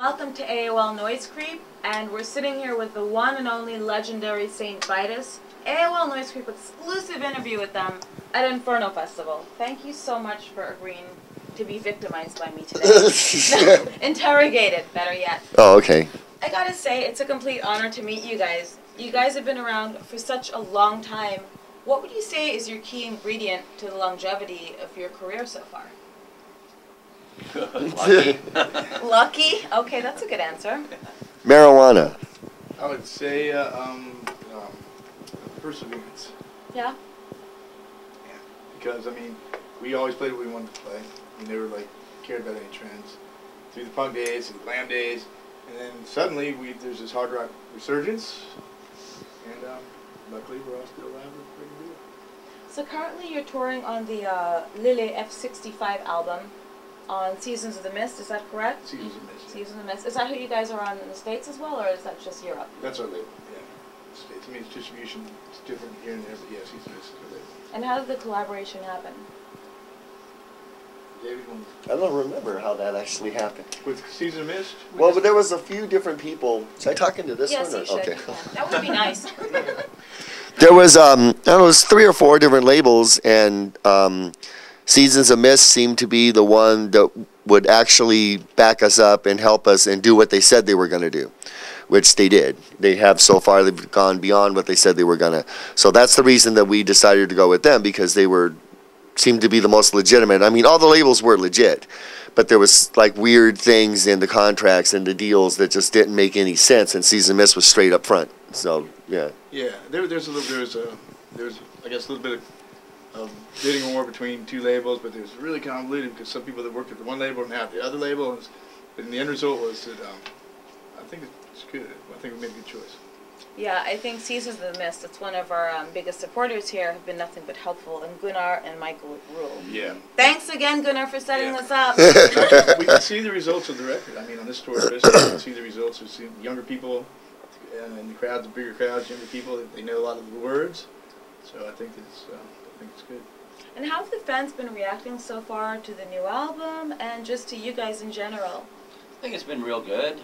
Welcome to AOL Noise Creep, and we're sitting here with the one and only legendary Saint Vitus. AOL Noise Creep exclusive interview with them at Inferno Festival. Thank you so much for agreeing to be victimized by me today. No, interrogated, better yet. Oh, okay. I gotta say, it's a complete honor to meet you guys. You guys have been around for such a long time. What would you say is your key ingredient to the longevity of your career so far? Lucky. Lucky? Okay, that's a good answer. Marijuana. I would say perseverance. Yeah? Yeah. Because, I mean, we always played what we wanted to play. We never, cared about any trends. Through the punk days, through the glam days, and then suddenly there's this hard rock resurgence, and luckily we're all still alive and ready to do it. So currently you're touring on the Lillie F65 album on Seasons of the Mist, is that correct? Seasons of Mist. Seasons of the Mist. Is that who you guys are on in the States as well, or is that just Europe? That's our label, yeah. States. I mean, it's distribution, it's different here and there, but yeah, Seasons of Mist is our label. And how did the collaboration happen? David, I don't remember how that actually happened. with Seasons of Mist? Well, but there was a few different people. Should I talk into this Yes, one? you should. Okay. That would be nice. There was I don't know, it was 3 or 4 different labels, and Seasons of Mist seemed to be the one that would actually back us up and help us and do what they said they were going to do, which they did. They have so far, they've gone beyond what they said they were going to. So that's the reason that we decided to go with them, because they seemed to be the most legitimate. I mean, all the labels were legit, but there was weird things in the contracts and the deals that just didn't make any sense, and Seasons of Mist was straight up front. So, yeah. Yeah, there's I guess a little bit of bidding war between 2 labels, but there's really convoluted because some people that worked at the one label and now at the other label, and the end result was that I think it's good. I think we made a good choice. Yeah, I think Seasons of the Mist, it's one of our biggest supporters here, have been nothing but helpful, and Gunnar and Micheal rule. Yeah. Thanks again, Gunnar, for setting this up. We can see the results of the record. I mean, on this tour, especially, we can see the results. We see younger people, and the crowds, the bigger crowds, younger people, they know a lot of the words. So I think it's good. And how have the fans been reacting so far to the new album and just to you guys in general? I think it's been real good.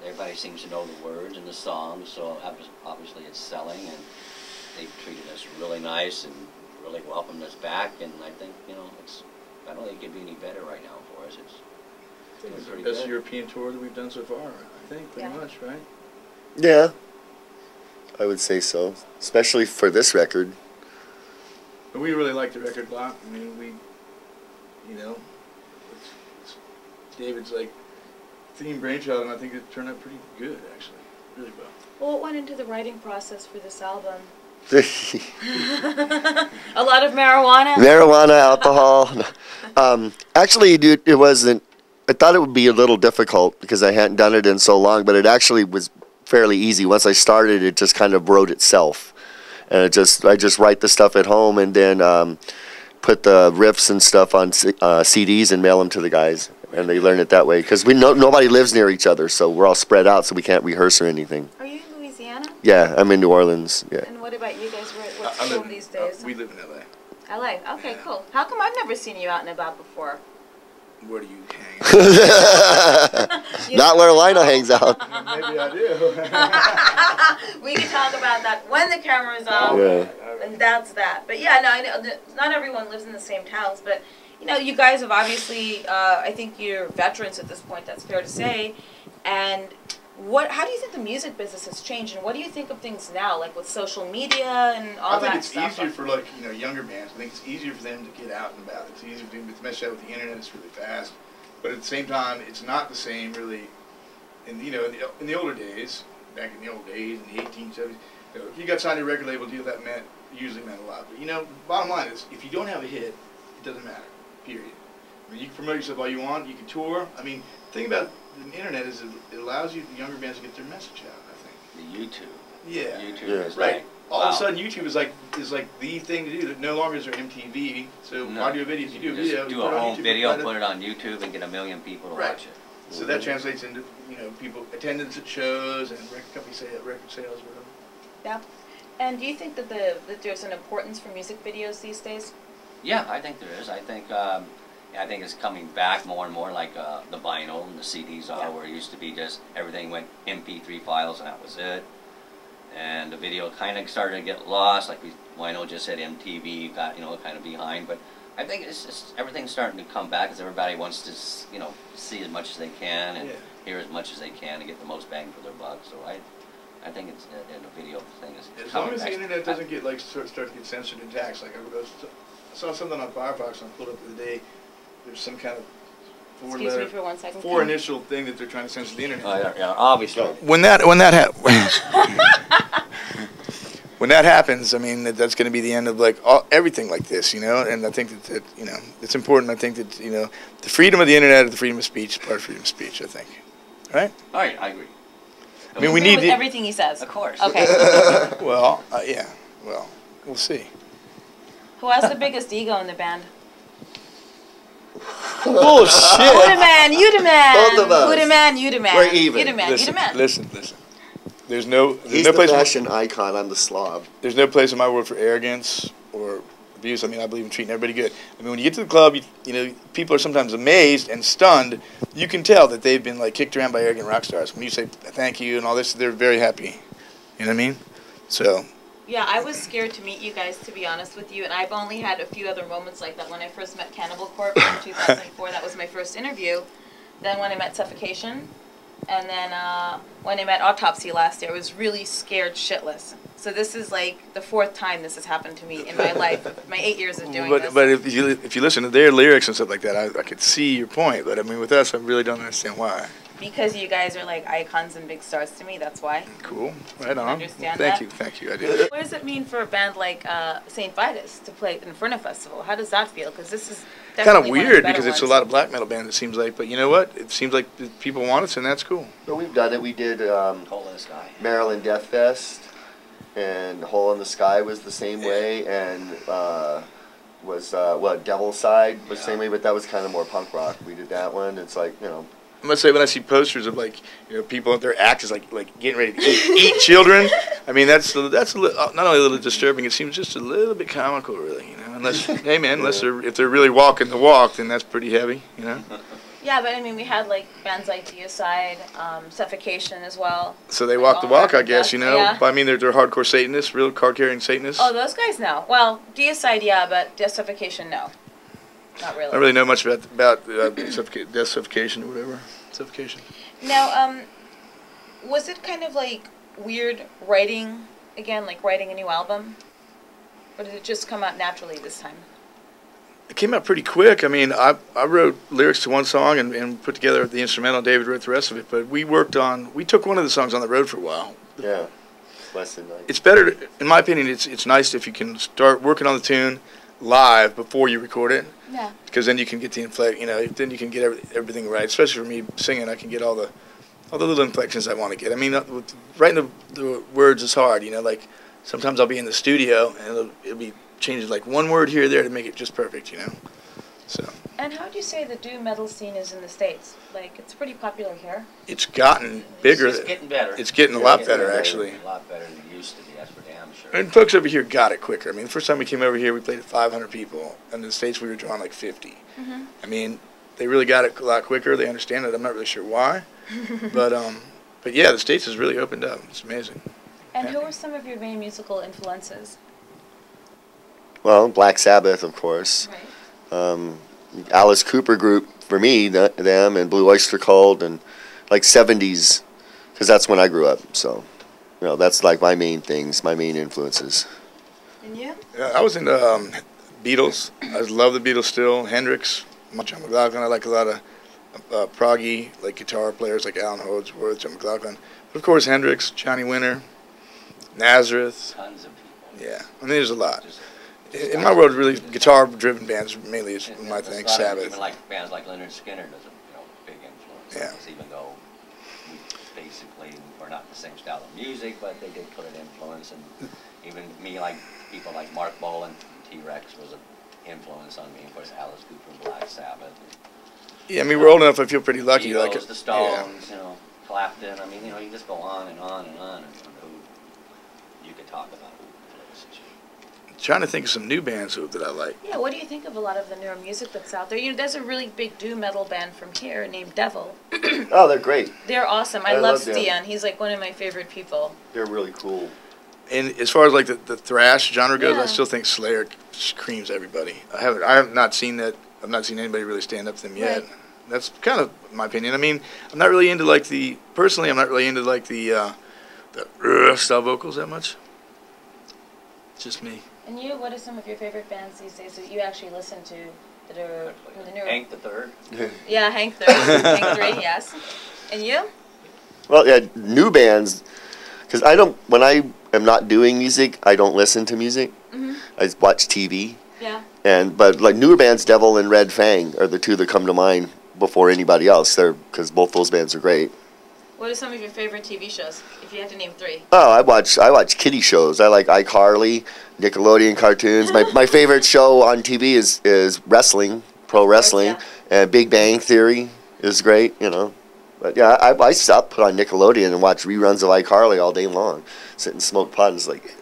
Everybody seems to know the words and the songs, so obviously it's selling, and they've treated us really nice and really welcomed us back. And I think I don't think it could be any better right now for us. It's the best European tour that we've done so far. I think pretty much, right? Yeah, I would say so, especially for this record. But we really like the record a lot. I mean, David's theme brainchild, and I think it turned out pretty good, actually, really well. Well, what went into the writing process for this album? A lot of marijuana? Marijuana, alcohol. Actually, dude, it wasn't. I thought it would be a little difficult because I hadn't done it in so long, but it actually was fairly easy. Once I started, it just kind of wrote itself. And I just write the stuff at home and then put the riffs and stuff on CDs and mail them to the guys, and they learn it that way. Because nobody lives near each other, so we're all spread out, so we can't rehearse or anything. Are you in Louisiana? Yeah, I'm in New Orleans. Yeah. And what about you guys? What's cool these days? We live in L.A. LA. Okay, cool. How come I've never seen you out and about before? Where do you hang? Not where Lina hangs out. Maybe I do. We can talk about that when the camera's on, and that's that. But yeah, no, I know not everyone lives in the same towns, but you guys have obviously, I think you're veterans at this point, that's fair to say. And how do you think the music business has changed, and what do you think of things now, with social media and all that stuff? I think it's easier for younger bands. I think it's easier for them to get out and about. It's easier for them to mess up with the internet. It's really fast, but at the same time, it's not the same really. In in the older days, back in the old days, in the 1870s, if you got signed to a record label deal, that usually meant a lot. But bottom line is, if you don't have a hit, it doesn't matter. Period. I mean, you can promote yourself all you want. You can tour. I mean, the thing about the internet is it allows you younger bands to get their message out. I think. The YouTube. Yeah. YouTube is right. All of a sudden, YouTube is the thing to do. That no longer is there MTV. So why do a video? If you do a video, do a home video, put it on YouTube, and get 1 million people to watch it. So that translates into people attendance at shows and record sales, whatever. Yeah. And do you think that there's an importance for music videos these days? Yeah, I think there is. I think I think it's coming back more and more like the vinyl and the CDs are, where it used to be just everything went MP3 files and that was it. And the video kind of started to get lost, like Wino just said, MTV got, you know, kind of behind. But I think it's just everything's starting to come back as everybody wants to, you know, see as much as they can and hear as much as they can to get the most bang for their buck. So I think it's in the video thing is as long as the internet doesn't get like start to get censored and taxed. Like I saw something on Firefox and I pulled up the other day. There's some kind of four initial thing that they're trying to censor the internet. Yeah, obviously. When that when that happens, I mean that's going to be the end of like everything like this, you know. And I think that you know it's important. I think that you know the freedom of the internet and the freedom of speech is part of freedom of speech. I think, right? All right, I agree. I mean, we need everything he says. Of course. Okay. Well, yeah. Well, we'll see. Who has the biggest ego in the band? Bullshit. You the man, you the man. Both of us. Who the man, you the man. We're even. You the man, you the man. Listen. There's no He's no the place fashion icon. I'm the slob. There's no place in my world for arrogance or abuse. I mean, I believe in treating everybody good. I mean, when you get to the club, you know, people are sometimes amazed and stunned. You can tell that they've been like kicked around by arrogant rock stars. When you say thank you and all this, they're very happy. You know what I mean? So. Yeah, I was scared to meet you guys, to be honest with you, and I've only had a few other moments like that. When I first met Cannibal Corpse in 2004, that was my first interview. Then when I met Suffocation, and then when I met Autopsy last year, I was really scared shitless. So this is like the 4th time this has happened to me in my life, my 8 years of doing this. But if you listen to their lyrics and stuff like that, I could see your point. But I mean, with us, I really don't understand why. Because you guys are like icons and big stars to me, that's why. Cool. Right on. Understand Thank that? you, I do. What does it mean for a band like Saint Vitus to play at the Inferno Festival? How does that feel? Because this is Kind of definitely weird one of the because better it's a ones. lot of black metal bands, it seems like. But you know what? It seems like people want us, and that's cool. But we've done it. We did Hole in the Sky. Maryland Death Fest, and Hole in the Sky was the same way, and Devil's Side was the same way, but that was kind of more punk rock. We did that one. It's like, you know. I must say, when I see posters of like, you know, people, their act is like getting ready to eat children. I mean, that's not only a little disturbing. It seems just a little bit comical, really. You know, unless hey man, if they're really walking the walk, then that's pretty heavy. You know. Yeah, but I mean, we had like bands like Deicide, Suffocation as well. So they like walk the walk, I guess. You know. Yeah. But I mean, they're hardcore Satanists, real card-carrying Satanists. Oh, those guys no. Well, Deicide, yeah, but Suffocation, no. Not really. I don't really know much about death suffocation or whatever. Suffocation. Now, was it kind of like weird writing again, like writing a new album, or did it just come out naturally this time? It came out pretty quick. I mean, I wrote lyrics to one song and put together the instrumental. David wrote the rest of it. But we took one of the songs on the road for a while. Yeah, less than nice. It's better, in my opinion. It's nice if you can start working on the tune live before you record it. Yeah. Because then you can get the you know, then you can get everything right. Especially for me singing, I can get all the little inflections I want to get. I mean, writing the words is hard. You know, like sometimes I'll be in the studio and it'll be changing like one word here or there to make it just perfect. You know. So. And how do you say the doom metal scene is in the States? Like, it's pretty popular here. It's gotten bigger. It's getting better. It's getting a lot better, actually. A lot better than it used to be, that's for damn sure. And folks over here got it quicker. I mean, the first time we came over here, we played at 500 people. And in the States, we were drawing like 50. Mm-hmm. I mean, they really got it a lot quicker. They understand it. I'm not really sure why. but yeah, the States has really opened up. It's amazing. And who are some of your main musical influences? Well, Black Sabbath, of course. Right. Alice Cooper group for me, them, and Blue Oyster Cult, and like 70s, because that's when I grew up. So, you know, that's like my main things, my main influences. And you? Yeah, I was into Beatles. I love the Beatles still. Hendrix, John McLaughlin. I like a lot of proggy, like guitar players like Alan Holdsworth, John McLaughlin. But of course, Hendrix, Johnny Winter, Nazareth. Tons of people. Yeah, I mean, there's a lot. In my world, really, guitar-driven bands mainly is my thing. Sabbath. Even like bands like Leonard Skinner does a big influence. Yeah. On us, even though we basically are not the same style of music, but they did put an influence. And even me, like people like Mark Bolan, T-Rex was an influence on me. Of course, Alice Cooper and Black Sabbath. Yeah, I mean, we're old enough. I feel pretty lucky. Eagles, like the Stones, you know, Clapton. I mean, you know, you just go on and on and on, and who you could talk about who influences you. trying to think of some new bands that I like. Yeah, what do you think of a lot of the newer music that's out there? You know, there's a really big doom metal band from here named Devil. Oh, they're great. They're awesome. I love Stian. He's like one of my favorite people. They're really cool. And as far as like the thrash genre goes, I still think Slayer screams everybody. I have not seen that. I've not seen anybody really stand up to them yet. Right. That's kind of my opinion. I mean, I'm not really into like the style vocals that much. It's just me. And you, what are some of your favorite bands these days that you actually listen to that are the newer? Hank the Third. Yeah, Hank Third. Hank 3, yes. And you? Well, yeah, new bands, because when I am not doing music, I don't listen to music. Mm-hmm. I watch TV. Yeah. But like newer bands, Devil and Red Fang are the two that come to mind before anybody else. Because both those bands are great. What are some of your favorite TV shows, if you had to name 3? Oh, I watch kiddie shows. I like iCarly, Nickelodeon cartoons. My favorite show on TV is wrestling, pro wrestling, and Big Bang Theory is great, you know. But yeah, I put on Nickelodeon and watch reruns of iCarly all day long. Sit and smoke pot and it's like,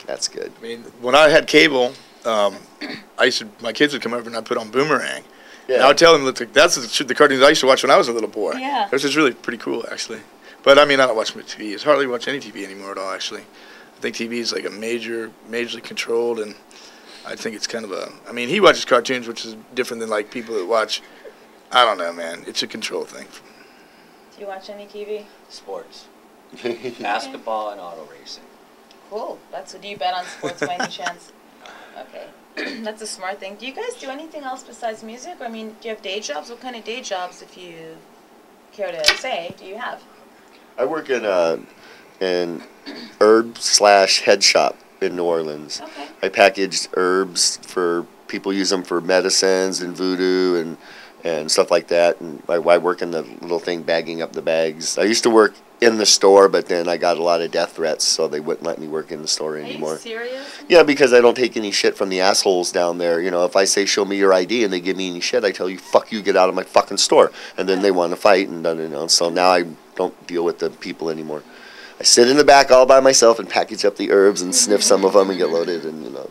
that's good. I mean, when I had cable, my kids would come over and I'd put on Boomerang. Yeah. And I would tell them that that's the cartoons I used to watch when I was a little boy. Yeah. Which is really pretty cool, actually. But I mean, I don't watch much TV. I hardly watch any TV anymore at all, actually. I think TV is like majorly controlled, and I think it's kind of I mean, he watches cartoons, which is different than like people that watch, I don't know, man. It's a control thing. Do you watch any TV? Sports. Basketball and auto racing. Cool. Do you bet on sports by any chance? Okay. That's a smart thing. Do you guys do anything else besides music? I mean, do you have day jobs? What kind of day jobs, if you care to say, do you have? I work in herb/head shop in New Orleans. Okay. I package herbs for people use them for medicines and voodoo and stuff like that. And I work in the little thing bagging up the bags. I used to work in the store, but then I got a lot of death threats, so they wouldn't let me work in the store anymore. Are you serious? Yeah, because I don't take any shit from the assholes down there. You know, if I say show me your ID and they give me any shit, I tell you fuck you, get out of my fucking store, and then they want to fight and you know. So now I don't deal with the people anymore. I sit in the back all by myself and package up the herbs and sniff some of them and get loaded and you know.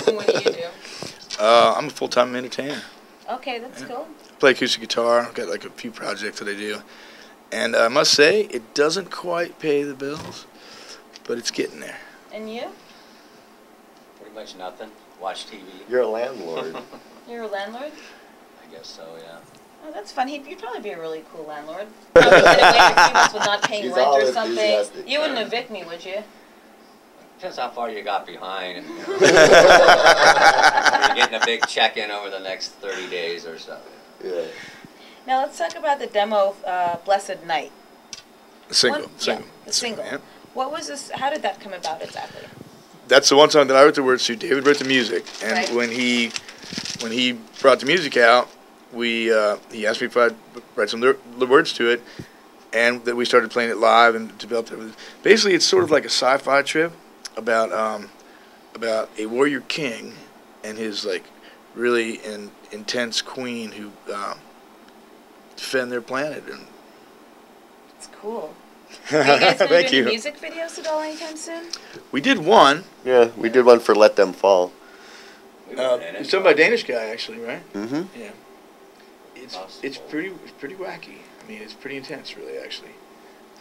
And what do you do? I'm a full-time entertainer. Okay, that's cool. I play acoustic guitar. I've got like a few projects that I do. And I must say, it doesn't quite pay the bills, but it's getting there. And you? Pretty much nothing. Watch TV. You're a landlord. You're a landlord? I guess so, yeah. Oh, that's fun. You'd probably be a really cool landlord. Probably get away for a few months with not paying rent or something. You wouldn't evict me, would you? Depends how far you got behind. And, you're getting a big check-in over the next 30 days or so. Yeah. Now let's talk about the demo of Blessed Night. Single. Yeah, the single. Yeah. What was this? How did that come about exactly? That's the one song that I wrote the words to. David wrote the music, and right. when he brought the music out, he asked me if I'd write some the words to it, and that we started playing it live and developed everything. Basically, it's sort of like a sci-fi trip about a warrior king and his like really intense queen who defend their planet. And it's cool. Are you guys going to do any you. music videos at all anytime soon? We did one. Yeah, we did one for Let Them Fall. It's done by a Danish guy, actually, right? Mm-hmm. Yeah. It's pretty wacky. I mean, it's pretty intense, really, actually.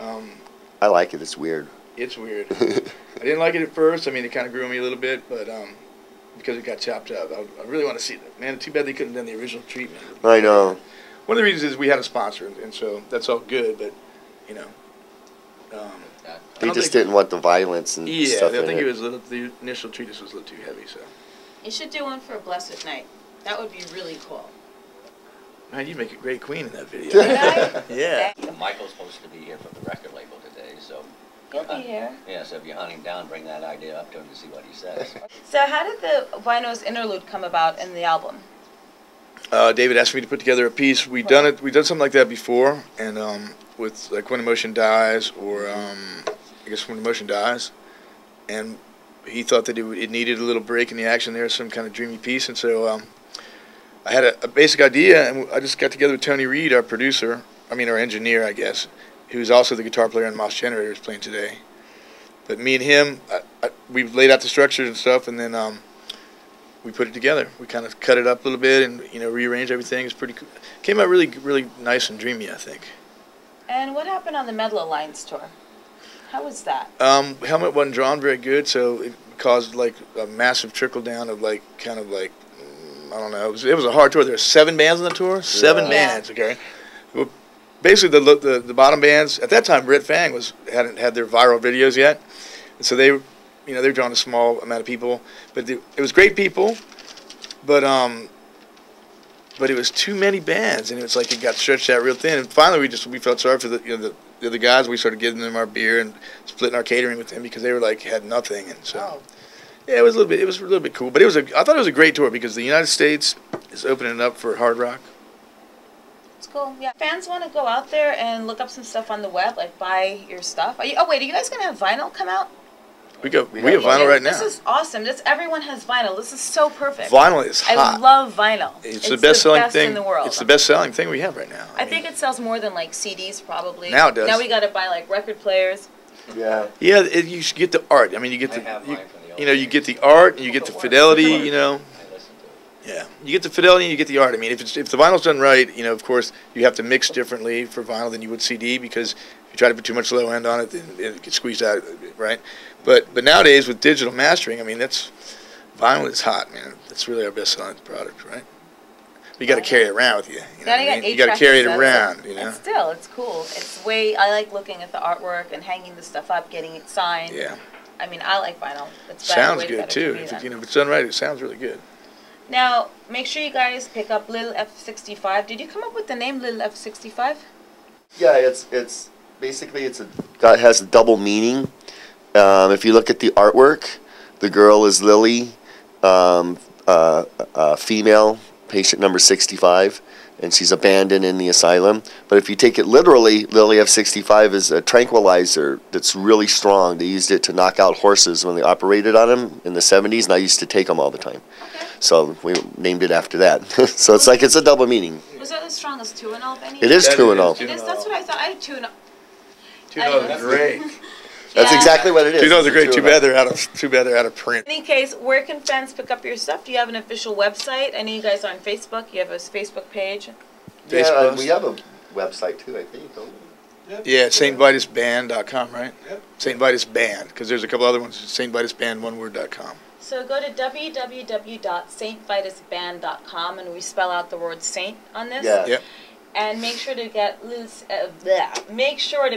I like it. It's weird. It's weird. I didn't like it at first. I mean, it kind of grew on me a little bit, but because it got chopped up, I really want to see it. Man, too bad they couldn't have done the original treatment. I know. One of the reasons is we had a sponsor, and so that's all good, but, you know. They just didn't want the violence and stuff I think in it. The initial treatise was a little too heavy, so. You should do one for a Blessed Night. That would be really cool. Man, you'd make a great queen in that video. Yeah. Michael's supposed to be here from the record label today, so. He'll be here. Yeah, so if you hunt him down, bring that idea up to him to see what he says. So how did the Vinos interlude come about in the album? David asked me to put together a piece. We've done something like that before, and with like When Emotion Dies, or I guess When Emotion Dies, and he thought that it needed a little break in the action there, some kind of dreamy piece, and so I had a basic idea, and I just got together with Tony Reed, our producer, our engineer, I guess, who's also the guitar player on Moss Generators playing today. But me and him, we laid out the structure and stuff, and then we put it together. We kind of cut it up a little bit and, you know, rearranged everything. It's pretty cool. Came out really, really nice and dreamy, I think. And what happened on the Metal Alliance tour? How was that? Helmet wasn't drawn very good, so it caused like a massive trickle down of like kind of like I don't know. It was a hard tour. There were 7 bands on the tour. 7 bands. Okay. Well, basically, the bottom bands at that time, Red Fang hadn't had their viral videos yet, and so they, you know, they were drawing a small amount of people, but it was great people, but it was too many bands, and it was like it got stretched out real thin. And finally, we felt sorry for the other guys. We started giving them our beer and splitting our catering with them because they were like had nothing, and so yeah, it was a little bit cool. But I thought it was a great tour because the United States is opening up for hard rock. It's cool. Yeah, fans want to go out there and look up some stuff on the web, like buy your stuff. Wait, are you guys gonna have vinyl come out? We have vinyl right now. This is awesome. Everyone has vinyl. This is so perfect. Vinyl is hot. I love vinyl. It's the best-selling thing in the world. It's the best-selling thing we have right now. I think it sells more than like CDs probably. Now it does. Now we got to buy like record players. Yeah. Yeah, you should get the art. I mean, you get you get the art and you get the fidelity. You know. Yeah, you get the fidelity and you get the art. I mean, if the vinyl's done right, you know, of course, you have to mix differently for vinyl than you would CD because if you try to put too much low end on it, then it gets squeezed out, right? But nowadays with digital mastering, I mean, vinyl is hot, man. That's really our best selling product, right? But you got to carry it around with you. You got to carry it around, you know. And still, it's cool. I like looking at the artwork and hanging the stuff up, getting it signed. Yeah. I mean, I like vinyl. It's sounds good too. If it's done right, it sounds really good. Now, make sure you guys pick up Lil F65. Did you come up with the name Lil F65? Yeah, it's basically it has a double meaning. If you look at the artwork, the girl is Lillie, female, patient number 65, and she's abandoned in the asylum. But if you take it literally, Lillie F65 is a tranquilizer that's really strong. They used it to knock out horses when they operated on them in the 70s, and I used to take them all the time. Okay. So we named it after that. So it's like it's a double meaning. Was that as strong as 2-0 by any It is 2-0. It is. That's what I thought. I had 2-0. 2-0 is great. That's exactly what it is. 2-0 are great. Too bad they're out of print. In any case, where can fans pick up your stuff? Do you have an official website? I know you guys are on Facebook. You have a Facebook page. Yeah, we have a website too, I think. Don't we? Yeah, SaintVitusBand.com, right? Yep. Saint Vitus Band, because there's a couple other ones. SaintVitusBand, oneword.com. So go to www.saintvitusband.com and we spell out the word saint on this. Yeah. Yep. And make sure to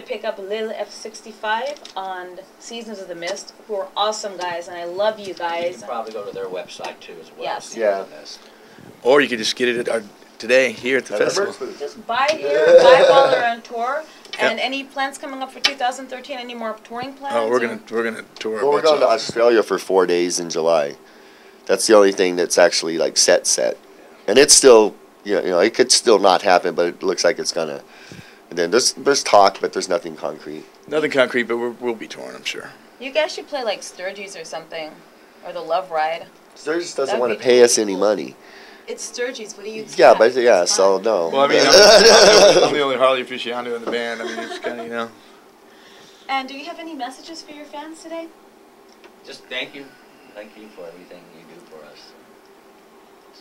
pick up Lil F65 on Seasons of the Mist, who are awesome guys, and I love you guys. You can probably go to their website too as well. Yes. Yeah. Or you could just get it today here at the festival. Just buy here, buy while they're on tour. And any plans coming up for 2013? Any more touring plans? Oh, we're gonna tour. Well, we're going to Australia for 4 days in July. That's the only thing that's actually like set, and it's still. You know, it could still not happen, but it looks like it's gonna. And then there's talk, but there's nothing concrete. Nothing concrete, but we'll be touring, I'm sure. You guys should play like Sturgis or something, or the Love Ride. Sturgis doesn't want to pay us any money. It's Sturgis. What do you expect? Yeah, but yeah, so no. Well, I mean, I'm the only Harley aficionado in the band. I mean, it's kind of, you know. And do you have any messages for your fans today? Just thank you for everything you do for us.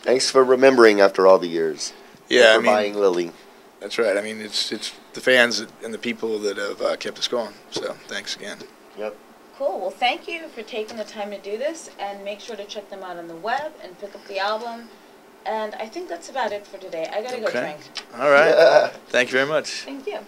Thanks for remembering after all the years. Yeah, for buying Lillie. That's right. I mean, it's the fans and the people that have kept us going. So thanks again. Yep. Cool. Well, thank you for taking the time to do this, and make sure to check them out on the web and pick up the album. And I think that's about it for today. I gotta go drink. All right. Thank you very much. Thank you.